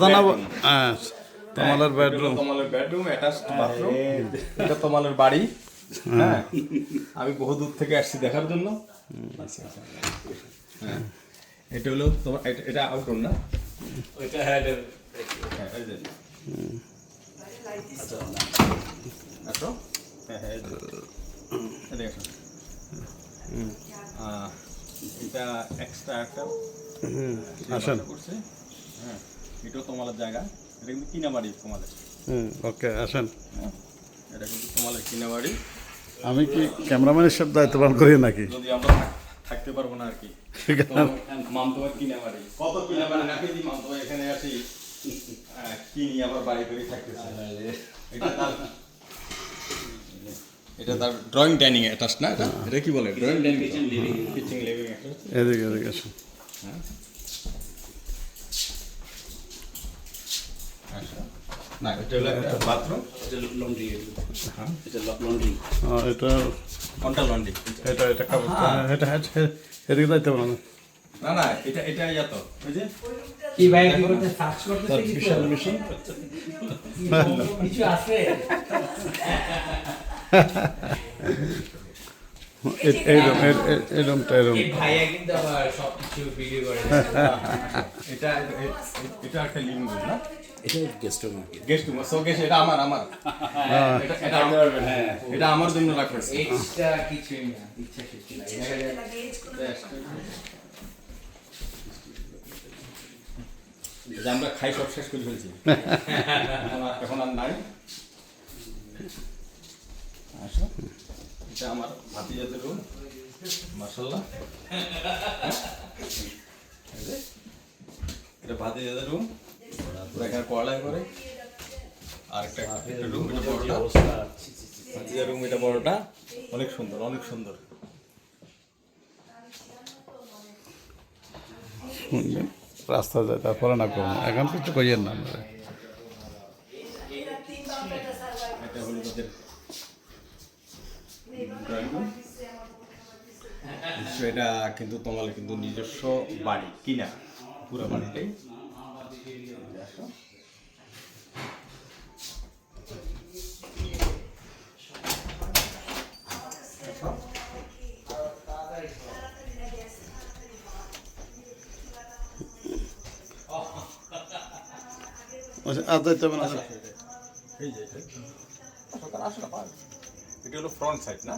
তোমালের bedroom, তোমালের bedroom, attached bathroom. এটা তোমালের বাড়ি। হ্যাঁ, আমি বহু দূর থেকে আসছি দেখার জন্য। হ্যাঁ, এটা হলো তোমার, এটা আউটডোর না? ওইটা হ্যাঁ, এই যে আচ্ছা আসো। হ্যাঁ হ্যাঁ, এদিকে আসো। এটা এক্সট্রা একটা আসেন। করছে। হ্যাঁ, এটাও তোমালের জায়গা। এটা কিন্তু কিনা বাড়ি তোমাদের। ওকে, আসেন। এটা কিন্তু তোমাদের কিনা বাড়ি। আমি কি ক্যামেরাম্যান হিসেবে দায়িত্ব পালন করি নাকি? যদি আমরা থাকতে পারবো না আর কি। মামতোয়ার কিনা বাড়ি, কত কিনা বাড়ি রাখে দিই মামতোয়া এখানে আসি কিনি আবার বাড়ি করে থাকতেছে। এটা তার ড্রয়িং ডাইনিং অ্যাটাচ না? এটা কি বলে? Drawing dining, kitchen living attach. এদিকে এদিকে আসুন। হ্যাঁ, না এটা হলো একটা বাথরুম, এটা লন্ড্রি। হ্যাঁ, এটা লন্ড্রি। এটা কোনটা লন্ড্রি? এটা কাপড়, এটা এদিকে দায়িত্ব পালন। না না, এটা ইয়া তো ওই যে কি ভাই কি করতে সার্চ করতেছে কি বিশাল মেশিন কিছু আছে এই রুমটা এই ভাইয়া কিন্তু আবার সবকিছু ভিডিও করে এটা এটা একটা লিভিং রুম না? এটা guest room guest room, so guest, এটা আমার এটা আমার জন্য রাখছে। এটা কিছুই না, ইচ্ছা কিছু না যে আমরা খাই সব শেষ করে ফেলছি, এখন আর নাই। আসো, এটা আমার ভাতিজাদের রুম। মাশাআল্লাহ, এটা ভাতিজাদের রুম, ওরা এখানে পড়ালেখা করে। আর একটা রুম, এটা বড়টা ভাতিজার রুম, এটা বড়টা। অনেক সুন্দর, অনেক সুন্দর। রাস্তা যায়, তারপরে না করবো, এখন কিছু কইয়েন না। এটা হলো তাদের ড্রয়িং রুম। এটা কিন্তু তোমার কিন্তু নিজস্ব বাড়ি কিনা, পুরো বাড়িটাই। আর দায়িত্ব পালন আছে। এই যে এটা হলো ফ্রন্ট সাইড না?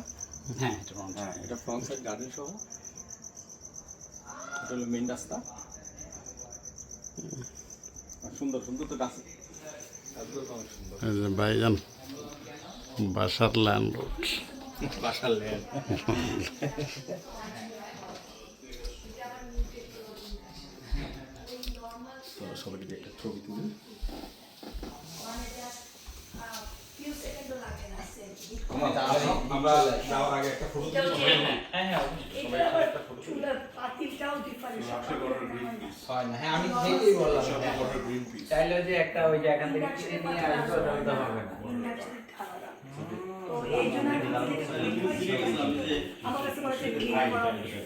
হ্যাঁ এটা রুম হ্যাঁ, এটা ফ্রন্ট সাইড গার্ডেন সহ। এটা হলো মেইন রাস্তা। সুন্দর সুন্দর তো গাছ, গাছগুলো তো অনেক সুন্দর। এই যে ভাইজান বাসার ল্যান্ডলর্ড। বাসার ল্যান্ড। সবাইকে একটা ছবি তুলি। আমরা যাওয়ার আগে একটা ফটো তুলি। হ্যাঁ আমি সেইটাই বললাম চাইলে যে একটা ওই যে এখান থেকে কিনে নিয়ে আসবো তাহলে তো হবে না। এই জন্য আমার কাছে